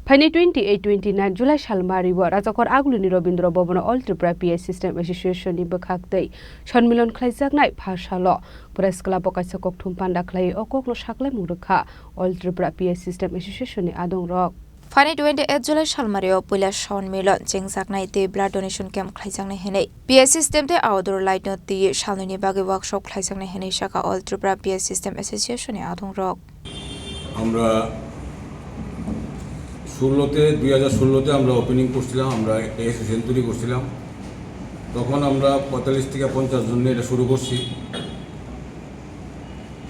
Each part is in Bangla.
ফাইনে 28-29 जुलाई सालमारिबो राजाखर आगुलिनि Rabindra Bhavan all Tripura PS system एसोसिएशननि बोखाक्दै सन्मिलन खालायजानाय भाषाल' फरायसाला बकाइसा ककथुम पान्डा खालाय अककनो साख्लाय मुरखा अल त्रिपुरा पिएस सिस्टेम एसोसिएशननि आदं रक फानि 28 जुलाई सालमारियाव पहिला सन्मिलन जेंजाकनाय दे ब्लाड डोनेशन कैम्प खालायजानाय हेनै पिएस सिस्टेम दे आउटडोर लाइट ति सालनि बागै वर्कशप खालायजानाय हेनै शाखा अल त्रिपुरा पिएस सिस्टेम एसोसिएशननि आदं रक আমরা 2016 আমরা ওপেনিং করছিলাম আমরা একটা এসোসিয়েশন তৈরি করছিলাম তখন আমরা 45 থেকে 50 জন নিয়ে এটা শুরু করছি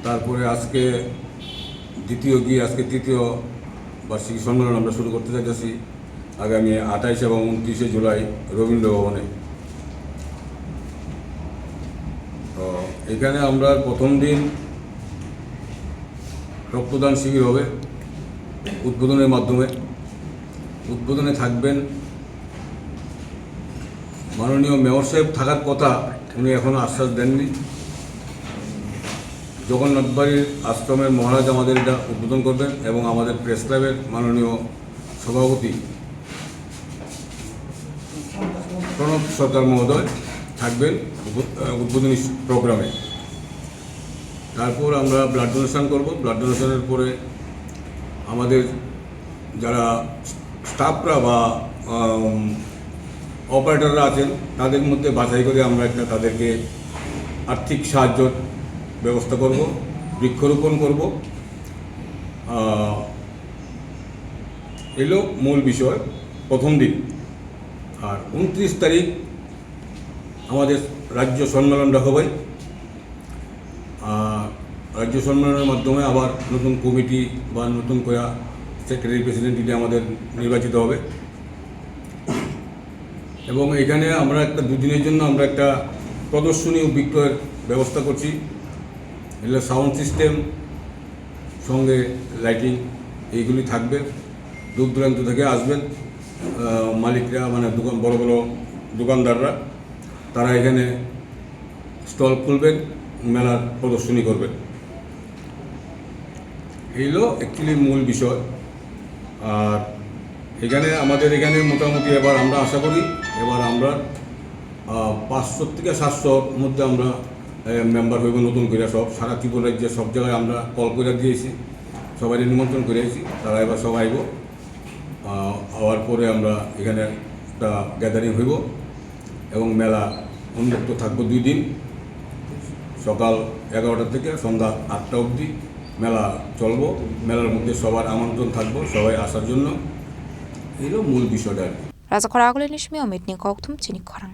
তারপরে আজকে তৃতীয় বার্ষিকী সম্মেলন আমরা শুরু করতে যাচ্ছি আগামী 28 এবং 29 জুলাই রবীন্দ্র ভবনে তো এখানে আমরা প্রথম দিন রক্তদান শিবির হবে উদ্বোধনের মাধ্যমে উদ্বোধনে থাকবেন মাননীয় মেয়র সাহেব থাকার কথা উনি এখনো আশ্বাস দেননি জগন্নাথ বাড়ির আশ্রমের মহারাজ আমাদের এটা উদ্বোধন করবেন এবং আমাদের প্রেস ক্লাবের মাননীয় সভাপতি প্রণব সরকার মহোদয় থাকবেন উদ্বোধনী প্রোগ্রামে তারপর আমরা ব্লাড ডোনেশন করব ব্লাড ডোনেশনের পরে আমাদের যারা স্টাফরা বা অপারেটররা আছেন তাদের মধ্যে বাছাই করে আমরা একটা তাদেরকে আর্থিক সাহায্য ব্যবস্থা করব বৃক্ষরোপণ করব এলো মূল বিষয় প্রথম দিন আর 29 তারিখ আমাদের রাজ্য সম্মেলন রাখা হয় রাজ্য সম্মেলনের মাধ্যমে আবার নতুন কমিটি বা নতুন করে সেক্রেটারি প্রেসিডেন্ট আমাদের নির্বাচিত হবে এবং এখানে আমরা একটা দুদিনের জন্য আমরা একটা প্রদর্শনী ও বিক্রয়ের ব্যবস্থা করছি এগুলো সাউন্ড সিস্টেম সঙ্গে লাইটিং এইগুলি থাকবে দূর দূরান্ত থেকে আসবেন মালিকরা মানে বড় বড় দোকানদাররা তারা এখানে স্টল খুলবেন মেলার প্রদর্শনী করবেন এইগুলো অ্যাকচুয়ালি মূল বিষয় আর আমাদের এখানে মোটামুটি এবার আমরা আশা করি এবার আমরা 500 থেকে 700 মধ্যে আমরা মেম্বার হইব নতুন করে সব সারা ত্রিপুরা রাজ্যে সব জায়গায় আমরা কল করে দিয়েছি সবাই নিমন্ত্রণ করেছি তারা এবার সব আইব আওয়ার পরে আমরা এখানে একটা গ্যাদারিং হইব এবং মেলা উন্মুক্ত থাকবো 2 দিন সকাল 11টা থেকে সন্ধ্যা 8টা অবধি মেলা চলবো মেলার মধ্যে সবার আমন্ত্রণ থাকবো সবাই আসার জন্য এলো মূল বিষয়টা রাজাখরা আগুলিনিশমি অমিতনি ককথুম চিনি খরাং